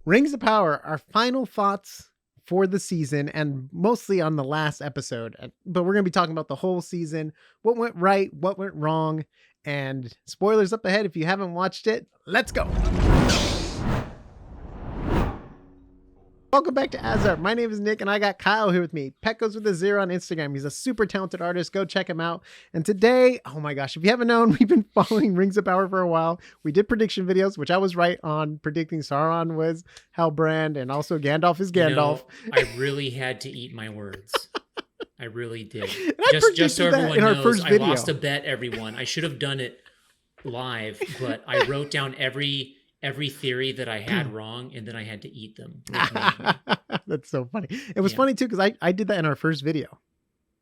Rings of Power, our final thoughts for the season and mostly on the last episode. But we're going to be talking about the whole season, what went right, what went wrong, and spoilers up ahead if you haven't watched it. Let's go. Welcome back to AsArt. My name is Nick and I got Kyle here with me. Pet goes with a 0 on Instagram. He's a super talented artist. Go check him out. And today, oh my gosh, if you haven't known, we've been following Rings of Power for a while. We did prediction videos, which I was right on predicting Sauron was Halbrand and also Gandalf is Gandalf. I really had to eat my words. I really did. Just so everyone knows, I lost a bet, everyone. I should have done it live, but I wrote down every theory that I had wrong, and then I had to eat them. That's so funny. It was funny too, because I did that in our first video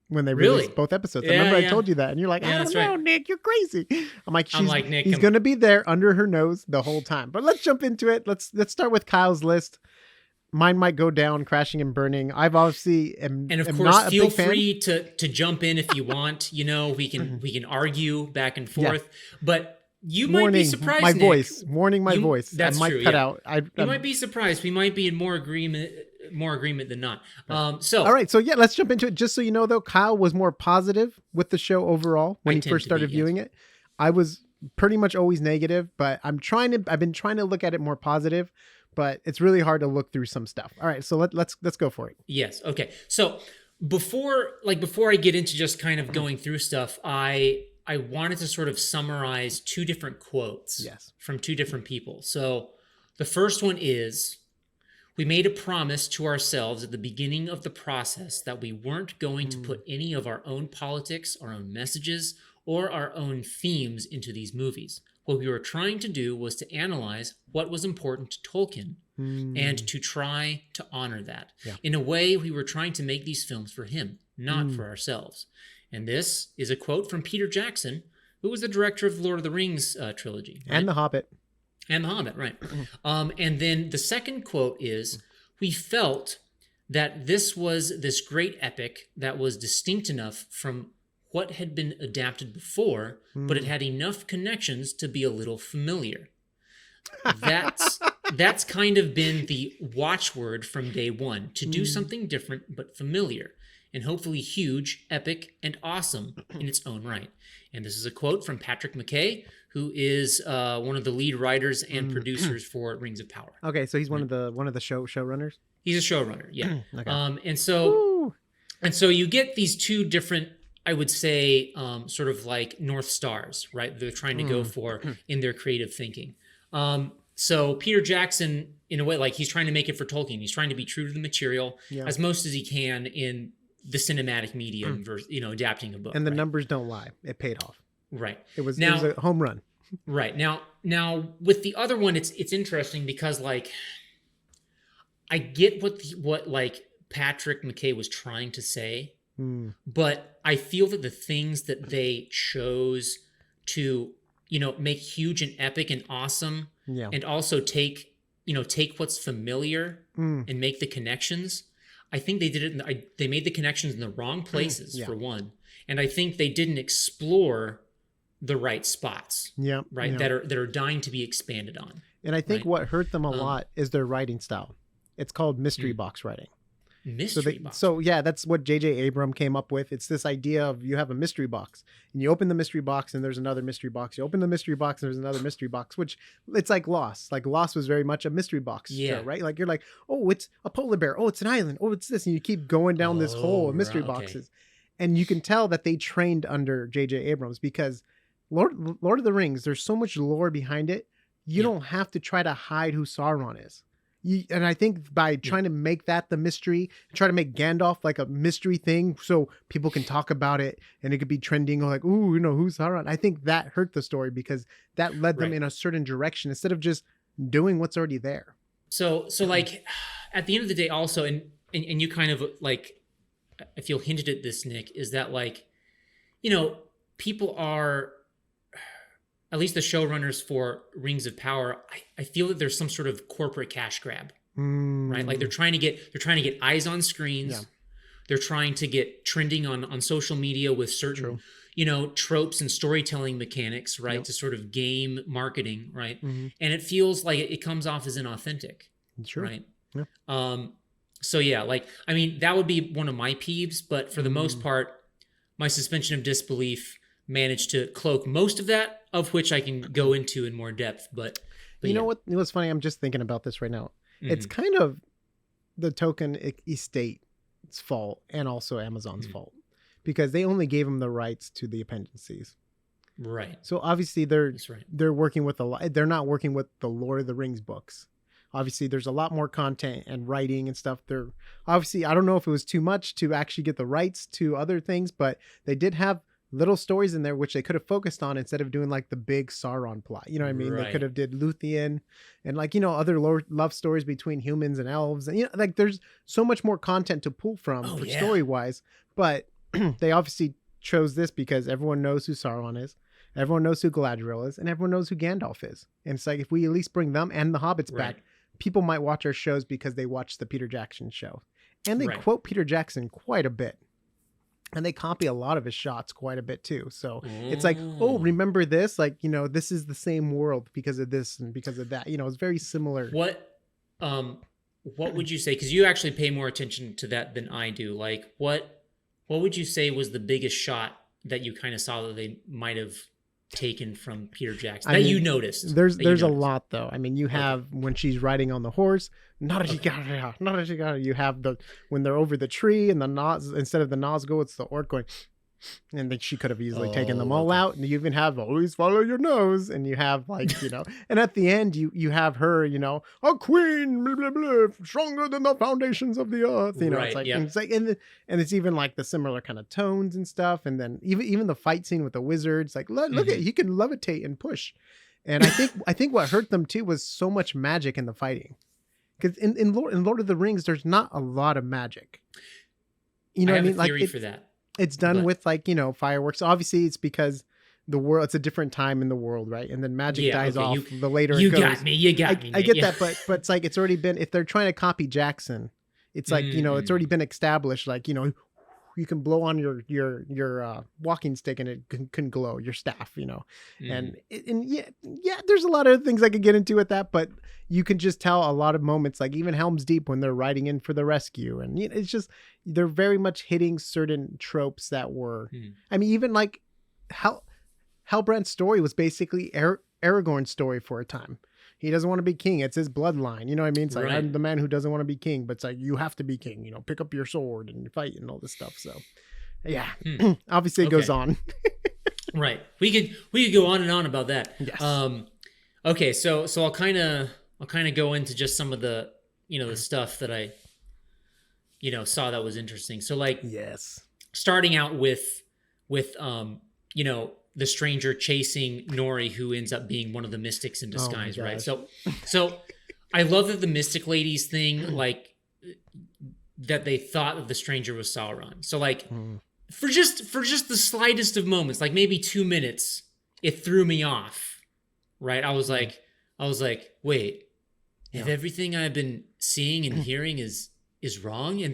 when they released both episodes. I remember I told you that, and you're like, I don't know, Nick, you're crazy. I'm like, Nick, he's going to be there under her nose the whole time. But let's jump into it. Let's start with Kyle's list. Mine might go down, crashing and burning. I've obviously and of course, feel free to jump in if you want. You know, we can argue back and forth, but you might be surprised. My Nick. voice. That's I might true, cut out. You might be surprised. We might be in more agreement than not. All right. So yeah, let's jump into it. Just so you know, though, Kyle was more positive with the show overall when he first started viewing it. I was pretty much always negative, but I've been trying to look at it more positive, but it's really hard to look through some stuff. All right. So let's go for it. Yes. Okay. So before I get into just kind of going through stuff, I wanted to sort of summarize two different quotes from two different people. So the first one is, we made a promise to ourselves at the beginning of the process that we weren't going to put any of our own politics, our own messages, or our own themes into these movies. What we were trying to do was to analyze what was important to Tolkien and to try to honor that. Yeah. In a way, we were trying to make these films for him, not for ourselves. And this is a quote from Peter Jackson, who was the director of the Lord of the Rings trilogy. Right? And The Hobbit. And The Hobbit, right. And then the second quote is, we felt that this was this great epic that was distinct enough from what had been adapted before, but it had enough connections to be a little familiar. That's kind of been the watchword from day one, to do something different but familiar. And hopefully huge, epic, and awesome in its own right. And this is a quote from Patrick McKay, who is one of the lead writers and producers for Rings of Power. Okay, so he's one of the showrunners. He's a showrunner, yeah. Okay. And so you get these two different, I would say, sort of like North Stars, right? They're trying to go for in their creative thinking. So Peter Jackson, in a way, like he's trying to make it for Tolkien. He's trying to be true to the material as most as he can in the cinematic medium, versus, adapting a book. And the numbers don't lie. It paid off. Right. It was a home run. Right. Now with the other one, it's interesting because like I get what like Patrick McKay was trying to say, but I feel that the things that they chose to, make huge and epic and awesome, and also take what's familiar and make the connections. I think they did it. They made the connections in the wrong places for one, and I think they didn't explore the right spots. Right. That are dying to be expanded on. And I think what hurt them a lot is their writing style. It's called mystery box writing. So that's what J.J. Abrams came up with. It's this idea of you have a mystery box and you open the mystery box and there's another mystery box. You open the mystery box and there's another mystery box, which it's like Lost. Like Lost was very much a mystery box show, right? Like you're like, oh, it's a polar bear. Oh, it's an island. Oh, it's this. And you keep going down this hole of mystery boxes. And you can tell that they trained under J.J. Abrams because Lord of the Rings, there's so much lore behind it. You don't have to try to hide who Sauron is. And I think by trying to make that the mystery, try to make Gandalf like a mystery thing so people can talk about it and it could be trending like, ooh, who's Sauron? I think that hurt the story because that led them in a certain direction instead of just doing what's already there. So like at the end of the day also, and you kind of like, I feel hinted at this, Nick, is that like, people are, at least the showrunners for Rings of Power, I feel that there's some sort of corporate cash grab, right? Like they're trying to get eyes on screens. Yeah. They're trying to get trending on social media with certain, tropes and storytelling mechanics, right? To sort of game marketing, right? And it feels like it comes off as inauthentic. Sure. Right. Yeah. So yeah, like, I mean, that would be one of my peeves, but for the most part, my suspension of disbelief managed to cloak most of that, of which I can go into in more depth. But you know what? It was funny. I'm just thinking about this right now. It's kind of the Tolkien estate's fault and also Amazon's fault, because they only gave them the rights to the appendices. Right. So obviously they're working with they're not working with the Lord of the Rings books. Obviously there's a lot more content and writing and stuff. They're obviously, I don't know if it was too much to actually get the rights to other things, but they did have little stories in there which they could have focused on instead of doing like the big Sauron plot. You know what I mean? Right. They could have did Luthien and like, other love stories between humans and elves. And, like there's so much more content to pull from story wise, but they obviously chose this because everyone knows who Sauron is. Everyone knows who Galadriel is, and everyone knows who Gandalf is. And it's like, if we at least bring them and the Hobbits back, people might watch our shows because they watch the Peter Jackson show. And they quote Peter Jackson quite a bit. And they copy a lot of his shots quite a bit too. So it's like, oh, remember this? Like, this is the same world because of this and because of that. It's very similar. What would you say? Because you actually pay more attention to that than I do. Like, what would you say was the biggest shot that you kind of saw that they might have taken from Peter Jackson that you noticed? There's a lot though. I mean, you have when she's riding on the horse, you have when they're over the tree and the Noz, instead of the Nazgul, it's the orc going, and then she could have easily taken them all out. And you even have always follow your nose, and you have like, and at the end you have her, a queen, blah, blah, blah, stronger than the foundations of the earth. It's like, and it's like, and it's even like the similar kind of tones and stuff. And then even the fight scene with the wizards, like look at, he can levitate and push. And I think what hurt them too was so much magic in the fighting. Because in Lord of the Rings, there's not a lot of magic. I have a theory for that. It's done with like, fireworks. Obviously it's because it's a different time in the world, right? And then magic dies off the later it goes. You got me. I get that, but it's like, it's already been, if they're trying to copy Jackson, it's like, it's already been established, like, you can blow on your walking stick and it can glow, your staff, and there's a lot of things I could get into with that, but you can just tell a lot of moments, like even Helm's Deep when they're riding in for the rescue, and it's just, they're very much hitting certain tropes that were, I mean, even like Halbrand's story was basically Aragorn's story for a time. He doesn't want to be king. It's his bloodline. You know what I mean? It's like, I'm the man who doesn't want to be king, but it's like, you have to be king, pick up your sword and fight and all this stuff. So yeah, obviously it goes on. Right. We could go on and on about that. Yes. Okay. So I'll kind of go into just some of the, the stuff that I, saw that was interesting. So like, starting out with, the stranger chasing Nori, who ends up being one of the mystics in disguise, right? So I love that the mystic ladies thing, like that they thought that the stranger was Sauron. So like for just the slightest of moments, like maybe 2 minutes, it threw me off, right? I was like, wait, if everything I've been seeing and hearing is wrong,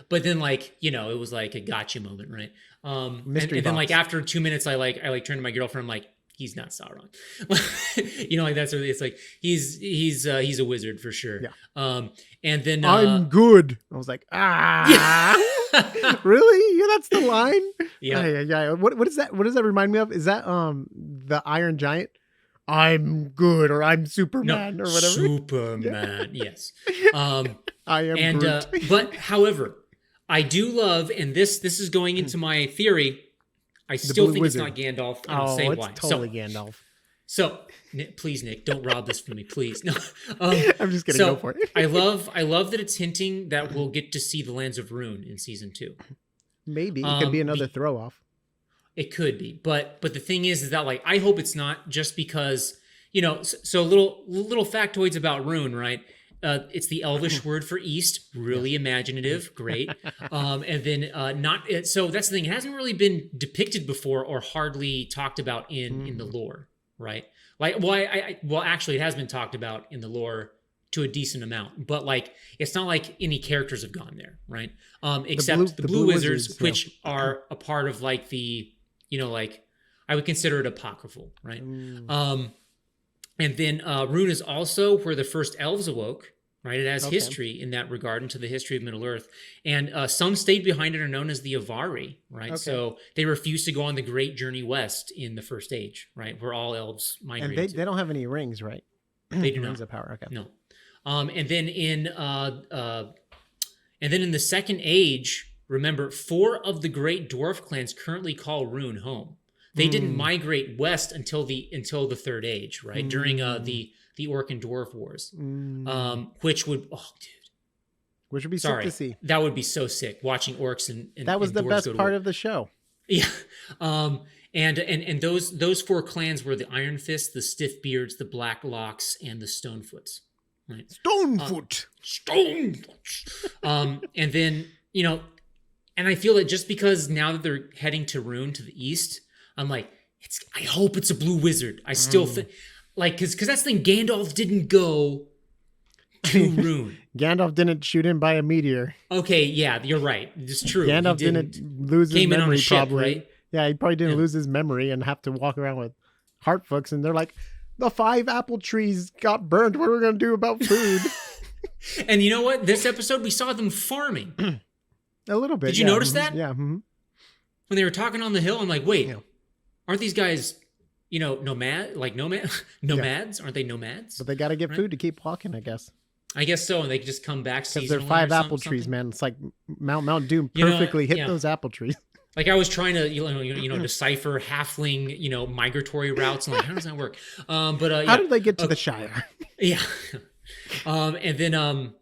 but then like, it was like a gotcha moment, right? And then like after 2 minutes, I turned to my girlfriend. I'm like, he's not Sauron. Like that's what it's like. He's a wizard for sure. Yeah. And then I'm good. I was like, really? Yeah, that's the line. Yeah. What is that? What does that remind me of? Is that the Iron Giant? I'm good, or I'm Superman, or whatever. Superman, yes. I am Groot. But however, I do love, and this is going into my theory, I still think it's not Gandalf, and I'll say why. It's totally Gandalf. So, please, Nick, don't rob this from me, please. No, I'm just gonna go for it. I love that it's hinting that we'll get to see the Lands of Rune in season 2. Maybe it could be another throw off. It could be, but the thing is that like I hope it's not, just because so little factoids about Rune, right? It's the Elvish word for east, really imaginative, great. And then so that's the thing. It hasn't really been depicted before or hardly talked about in the lore, right? Like, well, actually, it has been talked about in the lore to a decent amount, but like it's not like any characters have gone there, right? Except the Blue Wizards, which are a part of like the, like I would consider it apocryphal, right? And then Rune is also where the first elves awoke, right? It has history in that regard, into the history of Middle-earth. And some stayed behind it are known as the Avari, right? Okay. So they refused to go on the great journey west in the First Age, right? Where all elves migrated. And they don't have any rings, right? They do not. Rings of power, okay. No. And then in the Second Age, remember, 4 of the great dwarf clans currently call Rune home. They didn't migrate west until the Third Age, right? During the Orc and Dwarf Wars, which would be sick to see. That would be so sick, watching orcs and that was and the best part of the show. Yeah, and those 4 clans were the Iron Fists, the Stiffbeards, the Black Locks, and the Stonefoots. Right? Stonefoot. And then and I feel that just because now that they're heading to Rune to the east, I'm like, I hope it's a blue wizard. I still think. Like, because that's the thing, Gandalf didn't go to Rune. Gandalf didn't shoot him by a meteor. Okay, yeah, you're right. It's true. Gandalf didn't lose his memory, probably. Right? Yeah, he probably didn't lose his memory and have to walk around with heartfucks. And they're like, the 5 apple trees got burned. What are we going to do about food? And you know what? This episode, we saw them farming. A little bit. Did you notice that? Yeah. Mm-hmm. When they were talking on the hill, I'm like, wait, aren't these guys... nomads? Aren't they nomads? But they got to get food to keep walking, I guess. I guess so, and they just come back seasonally. Because they're 5 apple trees, man. It's like Mount Doom perfectly hit those apple trees. Like I was trying to, decipher halfling, migratory routes, and like, how does that work? How did they get to the Shire? Yeah. And then,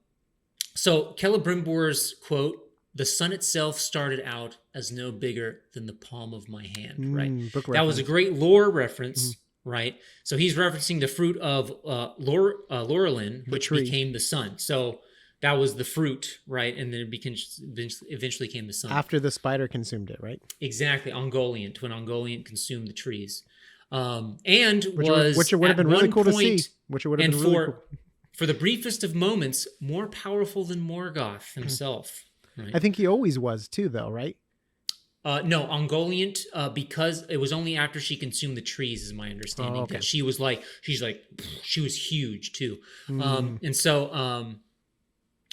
so Celebrimbor's quote: "The sun itself started out as no bigger than the palm of my hand." Right. That was a great lore reference, right? So he's referencing the fruit of Laurelin, which became the sun. So that was the fruit, right? And then it eventually came the sun. After the spider consumed it, right? Exactly. Ungoliant, when Ungoliant consumed the trees. Which would have been really cool to see. Which would have been really cool. For the briefest of moments, more powerful than Morgoth himself. Right? I think he always was too, though, right? No, Ungoliant, because it was only after she consumed the trees, is my understanding, that she was she was huge too. And so,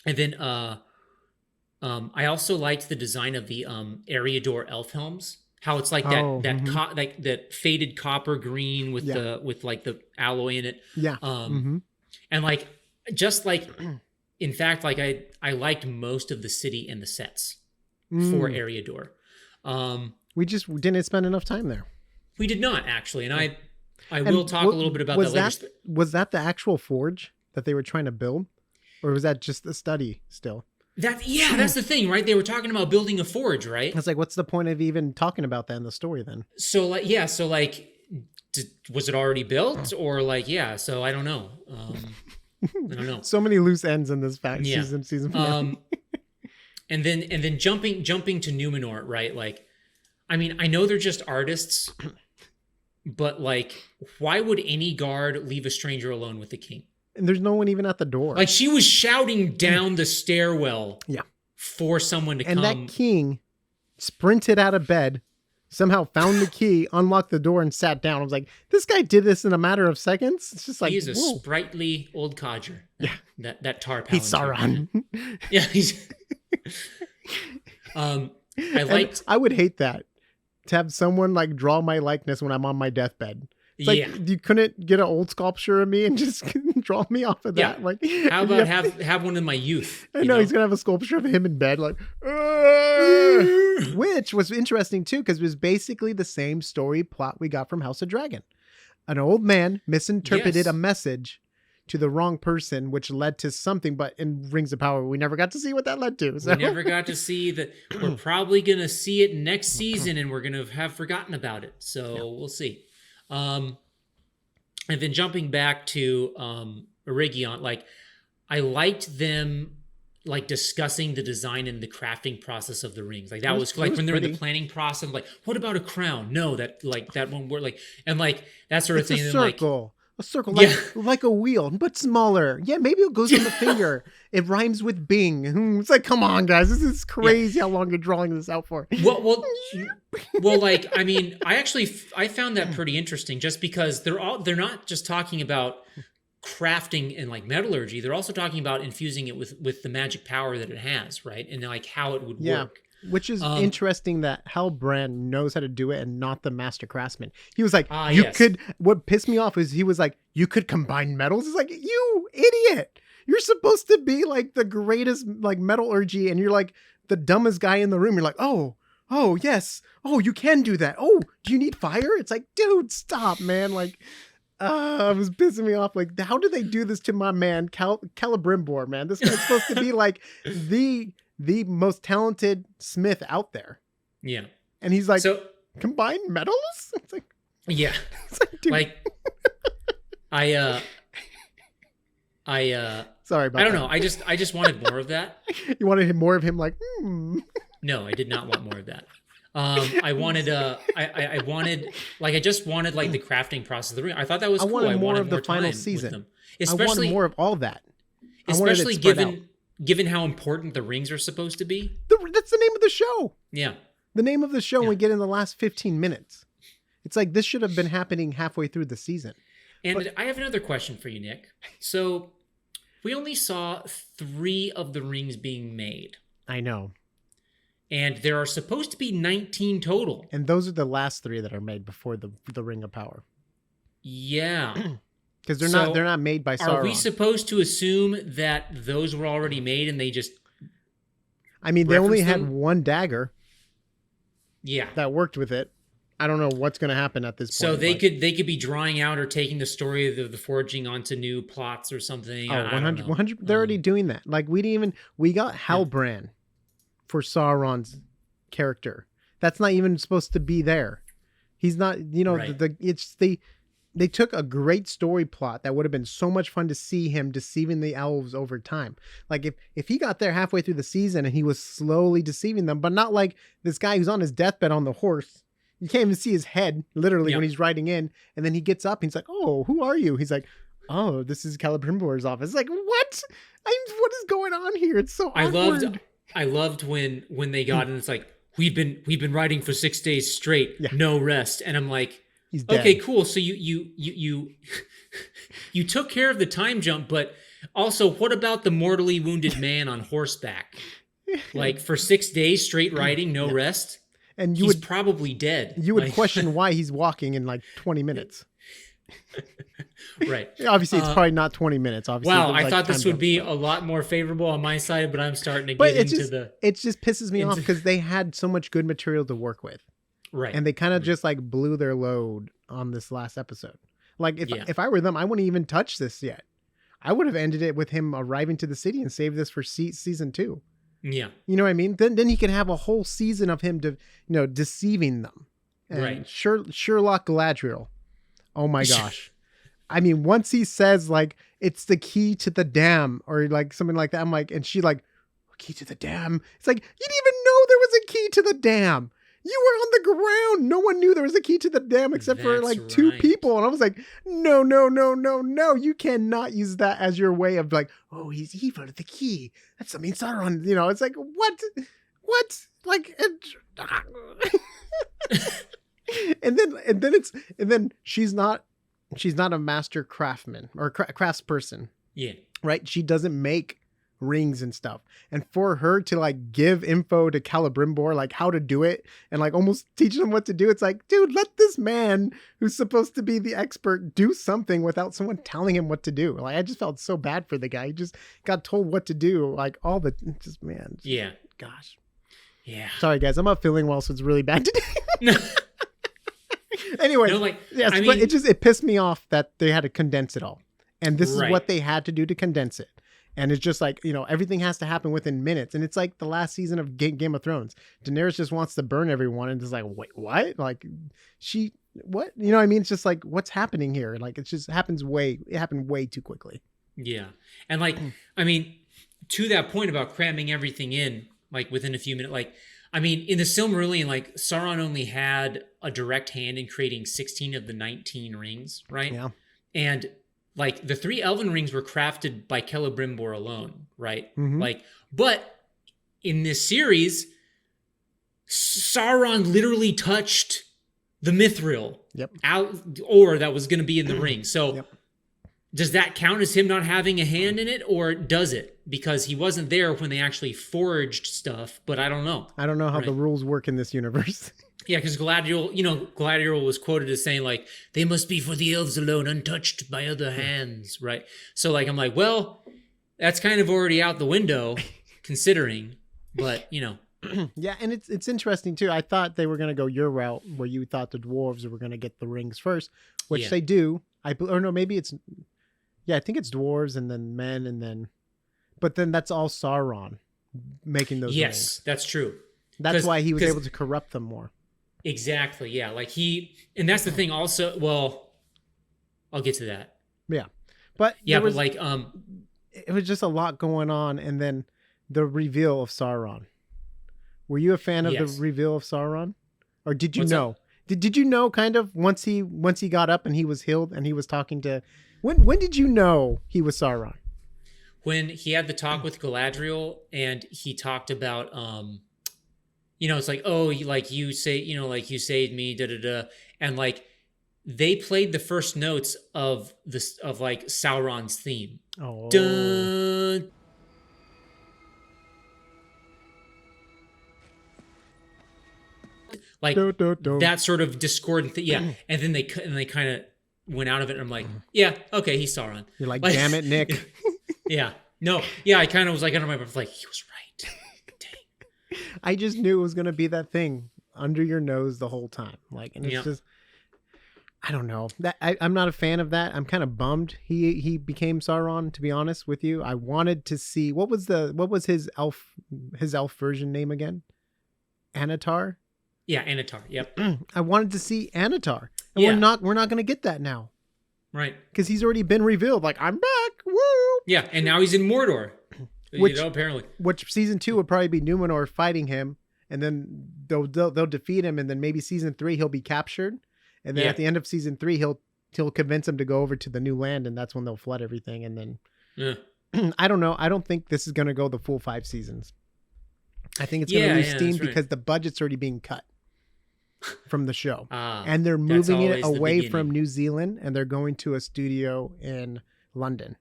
and then I also liked the design of the Eriador elf helms. How it's like that faded copper green with the alloy in it. Yeah. And like, just like, in fact, like I liked most of the city and the sets for Eriador. We just didn't spend enough time there. We did not, actually. And I will talk a little bit about that later. Was that the actual forge that they were trying to build? Or was that just the study still? That's the thing, right? They were talking about building a forge, right? It's like, what's the point of even talking about that in the story then? So was it already built? Or so I don't know. I don't know. So many loose ends in this season finale. And then jumping to Numenor, right? Like, I mean, I know they're just artists, but like, why would any guard leave a stranger alone with the king? And there's no one even at the door. Like, she was shouting down the stairwell for someone to come. And that king sprinted out of bed, somehow found the key, unlocked the door, and sat down. I was like, this guy did this in a matter of seconds? It's just like, he's a sprightly old codger. That tar paladin. He's Sauron. Yeah, he's... I would hate that, to have someone like draw my likeness when I'm on my deathbed. It's like, you couldn't get an old sculpture of me and just draw me off of that. Like, how about have one in my youth? I know he's gonna have a sculpture of him in bed, like, which was interesting too, because it was basically the same story plot we got from House of Dragon. An old man misinterpreted a message to the wrong person, which led to something, but in Rings of Power, we never got to see what that led to. So. We never got to see that. We're probably going to see it next season, and we're going to have forgotten about it. So we'll see. And then jumping back to Eregion, like, I liked them like discussing the design and the crafting process of the rings. Like, that was like when they're in the planning process, like, what about a crown? No, that won't work. Like, and like that sort of thing. A circle. A circle, like a wheel, but smaller. Yeah, maybe it goes on the finger. It rhymes with Bing. It's like, come on, guys. This is crazy how long you're drawing this out for. Well, like, I mean, I found that pretty interesting, just because they're not just talking about crafting and like metallurgy, they're also talking about infusing it with the magic power that it has, right? And like how it would work. Which is interesting that Halbrand knows how to do it and not the master craftsman. He was like, you could, what pissed me off is he was like, you could combine metals. It's like, you idiot. You're supposed to be like the greatest like metallurgy, and you're like the dumbest guy in the room. You're like, oh, yes. Oh, you can do that. Oh, do you need fire? It's like, dude, stop, man. Like, it was pissing me off. Like, how did they do this to my man, Celebrimbor, man? This guy's supposed to be like the most talented smith out there. Yeah. And he's like, so combine metals? It's like, yeah. It's like, dude. Like, sorry about that. I don't know. I just wanted more of that. You wanted more of him like, No, I did not want more of that. I wanted I just wanted like the crafting process of the ring. I thought that was cool. I wanted more of the final season. Especially, I wanted more of all that. Especially given how important the rings are supposed to be. That's the name of the show. Yeah. The name of the show we get in the last 15 minutes. It's like this should have been happening halfway through the season. And I have another question for you, Nick. So we only saw 3 of the rings being made. I know. And there are supposed to be 19 total. And those are the last 3 that are made before the Ring of Power. Yeah. Because they're not made by Sauron. Are we supposed to assume that those were already made and they just I mean, they only had one dagger. Yeah. That worked with it. I don't know what's going to happen at this point. So they could be drawing out or taking the story of the forging onto new plots or something. Oh, 100. They're already doing that. Like we got Halbrand for Sauron's character. That's not even supposed to be there. He's not, right. They took a great story plot that would have been so much fun to see him deceiving the elves over time. Like if he got there halfway through the season and he was slowly deceiving them, but not like this guy who's on his deathbed on the horse. You can't even see his head literally when he's riding in, and then he gets up and he's like, "Oh, who are you?" He's like, "Oh, this is Celebrimbor's office." It's like, what? What is going on here? It's so awkward. I loved when they got in. It's like we've been riding for 6 days straight, no rest, and I'm like, he's dead. Okay, cool. So you took care of the time jump, but also what about the mortally wounded man on horseback? Like for 6 days straight riding, no rest. And he's probably dead. You would question why he's walking in like 20 minutes. Right. Obviously, it's probably not 20 minutes. Obviously, wow, I thought this would be a lot more favorable on my side, but I'm starting to get into the... It just pisses me off because they had so much good material to work with. Right. And they kind of just like blew their load on this last episode. Like if I were them, I wouldn't even touch this yet. I would have ended it with him arriving to the city and saved this for season 2. Yeah. You know what I mean? Then he can have a whole season of him deceiving them. And right. Sherlock Galadriel. Oh my gosh. I mean, once he says like, it's the key to the dam or like something like that, I'm like, and she like, key to the dam. It's like, you didn't even know there was a key to the dam. You were on the ground. No one knew there was a key to the dam except for like 2 people. And I was like, no. You cannot use that as your way of like, oh, he's evil to the key. That's something Sauron, it's like, what? Like, and then she's not a master craftsman or craftsperson. Yeah. Right. She doesn't make rings and stuff, and for her to like give info to Celebrimbor like how to do it and like almost teach them what to do, it's like, dude, let this man who's supposed to be the expert do something without someone telling him what to do. Like I just felt so bad for the guy. He just got told what to do like all the yeah, gosh, yeah, sorry guys, I'm not feeling well, so it's really bad today. Anyway, but it pissed me off that they had to condense it all, and this is what they had to do to condense it. And it's just like, everything has to happen within minutes. And it's like the last season of Game of Thrones. Daenerys just wants to burn everyone. And it's like, wait, what? Like, what? You know what I mean? It's just like, what's happening here? Like, it just happened way too quickly. Yeah. And like, I mean, to that point about cramming everything in, like within a few minutes, like, I mean, in the Silmarillion, like Sauron only had a direct hand in creating 16 of the 19 rings, right? Yeah. And like the 3 elven rings were crafted by Celebrimbor alone, right? Mm-hmm. Like, but in this series, Sauron literally touched the mithril Yep. ore that was going to be in the ring. So yep. does that count as him not having a hand in it, or does it? Because he wasn't there when they actually forged stuff, but I don't know. I don't know how the rules work in this universe. Yeah, because Galadriel was quoted as saying, like, they must be for the elves alone, untouched by other hands, right? So, like, I'm like, well, that's kind of already out the window, considering, but, Yeah, and it's interesting, too. I thought they were going to go your route, where you thought the dwarves were going to get the rings first, which they do. Maybe it's... Yeah, I think it's dwarves and then men but then that's all Sauron making those rings. Yes, that's true. That's why he was able to corrupt them more. Exactly, yeah. Like and that's the thing also, well, I'll get to that. Yeah. But it was just a lot going on, and then the reveal of Sauron. Were you a fan of the reveal of Sauron? Or did you know? Did you know kind of once he got up and he was healed and he was talking to... When did you know he was Sauron? When he had the talk with Galadriel and he talked about, it's like, oh, like you say, like you saved me, and like they played the first notes of like Sauron's theme. Oh. Dun. Like that sort of discordant thing, yeah. And then they kind of went out of it, and I'm like, yeah, okay, he's Sauron. You're like, damn it, Nick. Yeah. No. Yeah, I kind of was like under my breath, like, he was right. Dang. I just knew it was gonna be that thing under your nose the whole time. Like, and it's just, I don't know. That I'm not a fan of that. I'm kind of bummed he became Sauron, to be honest with you. I wanted to see what was his elf version name again? Anatar? Yeah, Anatar. Yep. I wanted to see Anatar. And we're not going to get that now. Right. Because he's already been revealed. Like, I'm back. Woo! Yeah, and now he's in Mordor. Apparently. Which season 2 would probably be Numenor fighting him, and then they'll defeat him, and then maybe season 3 he'll be captured, and then at the end of season 3 he'll convince him to go over to the new land, and that's when they'll flood everything, and then I don't know. I don't think this is going to go the full 5 seasons. I think it's going to lose steam because the budget's already being cut from the show, and they're moving it away from New Zealand, and they're going to a studio in London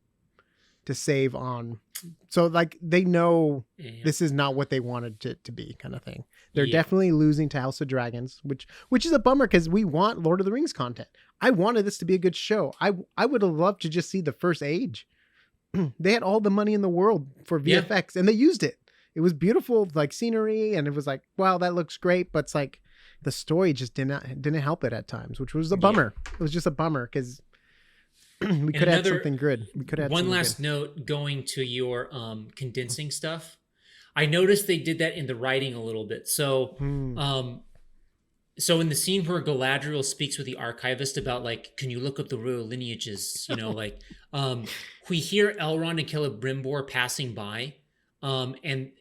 to save on. So like they know this is not what they wanted it to be, kind of thing. They're definitely losing to House of Dragons, which is a bummer because we want Lord of the Rings content. I wanted this to be a good show. I would have loved to just see the first age. They had all the money in the world for VFX, and they used it. It was beautiful, like scenery, and it was like, wow, that looks great. But it's like the story just didn't help it at times, which was a bummer. It was just a bummer because we could have had something good. We could have one last note going to your condensing stuff. I noticed they did that in the writing a little bit. So, so in the scene where Galadriel speaks with the archivist about like, can you look up the royal lineages? Like, we hear Elrond and Celebrimbor passing by, and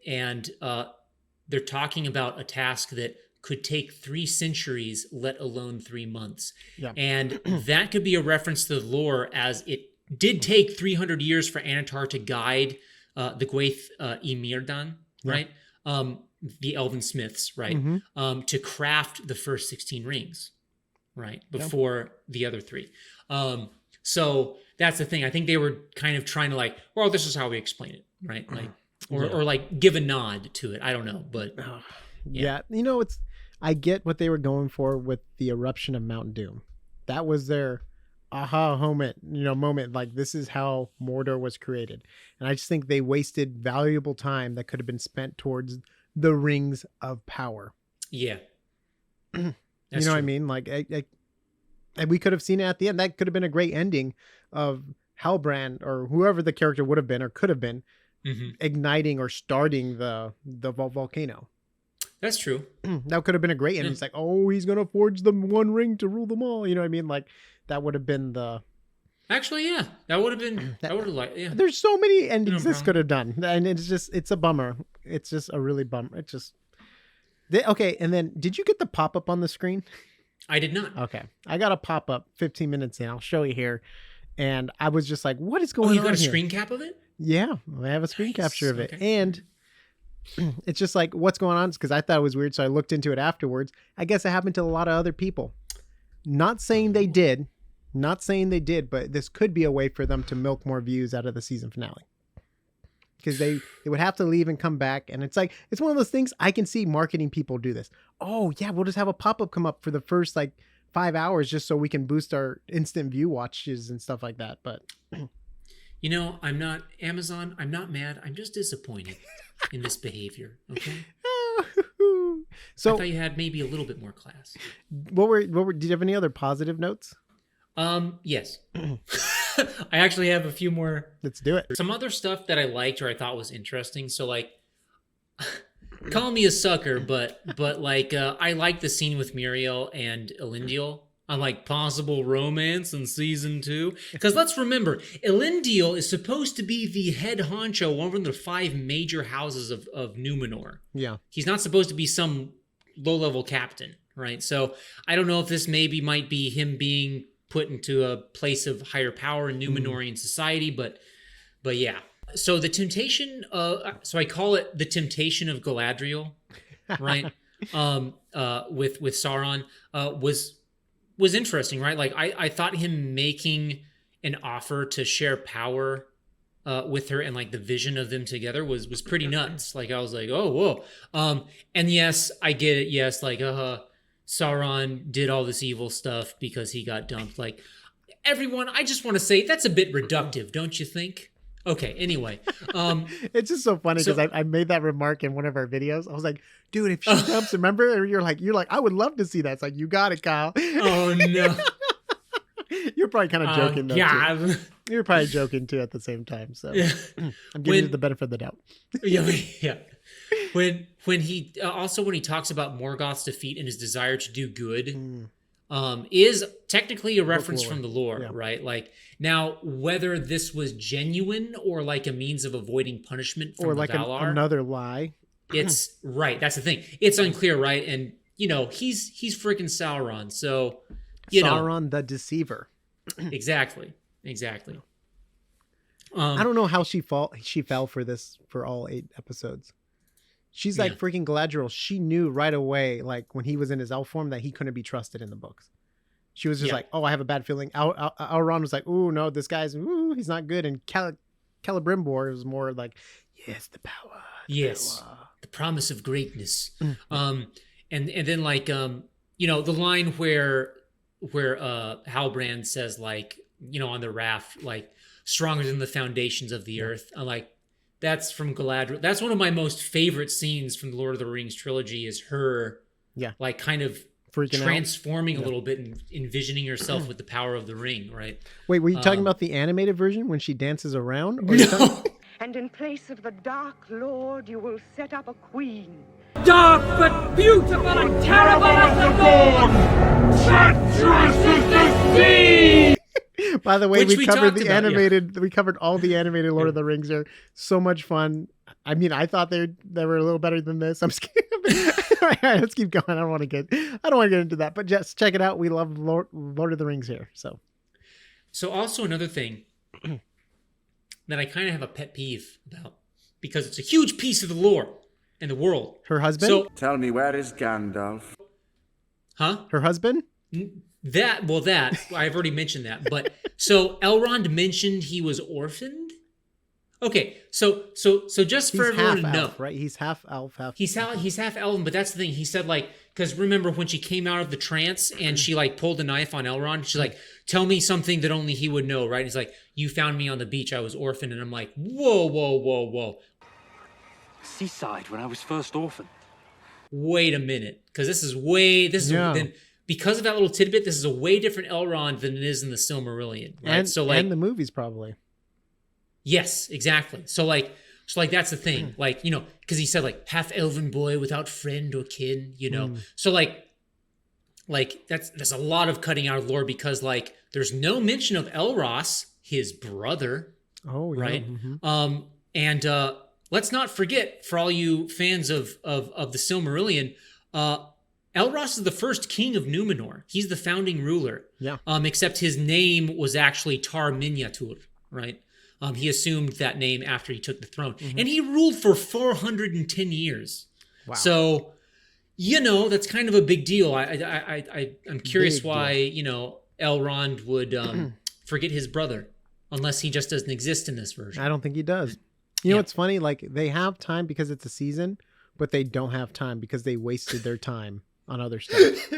they're talking about a task that could take 3 centuries, let alone 3 months. Yeah. And that could be a reference to the lore, as it did take 300 years for Anatar to guide the Gwaith Imirdan, right? The Elven Smiths, right? To craft the first 16 rings, right? Before the other 3. So that's the thing. I think they were kind of trying to like, well, this is how we explain it, right? Like, or like give a nod to it. I don't know, but I get what they were going for with the eruption of Mount Doom. That was their aha moment. Like, this is how Mordor was created. And I just think they wasted valuable time that could have been spent towards the Rings of Power. Yeah. You know what I mean? Like, and we could have seen it at the end. That could have been a great ending of Halbrand or whoever the character would have been or could have been igniting or starting the volcano. That's true. That could have been a great ending. It's like, oh, he's going to forge the one ring to rule them all. You know what I mean? Like, that would have been the... Actually, yeah. That would have been... There's so many endings this could have done. And it's a bummer. It's just a really bummer. It's just... Okay, and then, did you get the pop-up on the screen? I did not. Okay. I got a pop-up 15 minutes in. I'll show you here. And I was just like, what is going on here? You got a screen cap of it? Yeah, I have a screen capture of it. Okay. And... it's just like, what's going on? Because I thought it was weird, so I looked into it afterwards. I guess it happened to a lot of other people. Not saying they did, Not saying they did, but this could be a way for them to milk more views out of the season finale. Because they would have to leave and come back. And it's like, it's one of those things I can see marketing people do this. Oh, yeah, we'll just have a pop-up come up for the first 5 hours just so we can boost our instant view watches and stuff like that. But I'm not Amazon. I'm not mad. I'm just disappointed in this behavior. Okay. So I thought you had maybe a little bit more class. Did you have any other positive notes? Yes. I actually have a few more. Let's do it. Some other stuff that I liked or I thought was interesting. So call me a sucker, but I like the scene with Muriel and Elendil on possible romance in season 2. Because let's remember, Elendil is supposed to be the head honcho, one of the 5 major houses of Numenor. Yeah. He's not supposed to be some low-level captain, right? So I don't know if this might be him being put into a place of higher power in Numenorian society, but yeah. So the temptation, so I call it the temptation of Galadriel, right? With Sauron, was interesting, right? I thought him making an offer to share power with her and the vision of them together was pretty nuts. I was like, oh, whoa. And yes, I get it. Yes, Sauron did all this evil stuff because he got dumped. Everyone, I just want to say that's a bit reductive, don't you think? Okay, anyway. It's just so funny because I made that remark in one of our videos. I was like, dude, if she dumps, remember? And you're like, I would love to see that. It's like, you got it, Kyle. Oh, no. You're probably kind of joking, though. Yeah. Too. You're probably joking, too, at the same time. So I'm giving you the benefit of the doubt. Yeah. When he talks about Morgoth's defeat and his desire to do good, is technically a reference from the lore, right? Now whether this was genuine or a means of avoiding punishment from the Valar, another lie. It's right. That's the thing. It's unclear, right? And he's freaking Sauron, so Sauron the Deceiver. Exactly. I don't know how she fell for this for all 8 episodes. She's freaking Galadriel. She knew right away, when he was in his elf form, that he couldn't be trusted in the books. She was just oh, I have a bad feeling. Elrond was like, ooh, no, this guy's, he's not good. And Celebrimbor was more yes, the power. The promise of greatness. And then the line where Halbrand says on the raft, stronger than the foundations of the earth. I'm that's from Galadriel. That's one of my most favorite scenes from the Lord of the Rings trilogy is her kind of freaking transforming a little bit and envisioning herself with the power of the ring, right? Wait, were you talking about the animated version when she dances around? Or no. And in place of the Dark Lord, you will set up a queen. Dark but beautiful and terrible as the dawn! Treacherous as the sea! By the way, we covered the animated. We covered all the animated Lord of the Rings here. So much fun. I mean, I thought they were a little better than this. I'm scared. All right, let's keep going. I don't want to get into that, but just check it out. We love Lord of the Rings here. So also another thing that I kind of have a pet peeve about because it's a huge piece of the lore and the world. Her husband. So tell me, where is Gandalf? Huh? Her husband. That I've already mentioned that, but so Elrond mentioned he was orphaned. Okay, so just for everyone to know, right? He's half elf, he's half elven, but that's the thing. He said because remember when she came out of the trance and she pulled a knife on Elrond, she's like, "Tell me something that only he would know," right? And he's like, "You found me on the beach. I was orphaned," and I'm like, "Whoa. Seaside when I was first orphaned." Wait a minute, because because of that little tidbit, this is a way different Elrond than it is in the Silmarillion, right? And the movies probably. Yes, exactly. So that's the thing, because he said half elven boy without friend or kin, So that's a lot of cutting out of lore because there's no mention of Elros, his brother. Oh, yeah. Right. Mm-hmm. And let's not forget, for all you fans of the Silmarillion, Elros is the first king of Numenor. He's the founding ruler. Yeah. Except his name was actually Tar Miniatur, right? He assumed that name after he took the throne. Mm-hmm. And he ruled for 410 years. Wow. So, that's kind of a big deal. I'm curious why, Elrond would forget his brother, unless he just doesn't exist in this version. I don't think he does. You know what's funny? Like, they have time because it's a season, but they don't have time because they wasted their time on other stuff.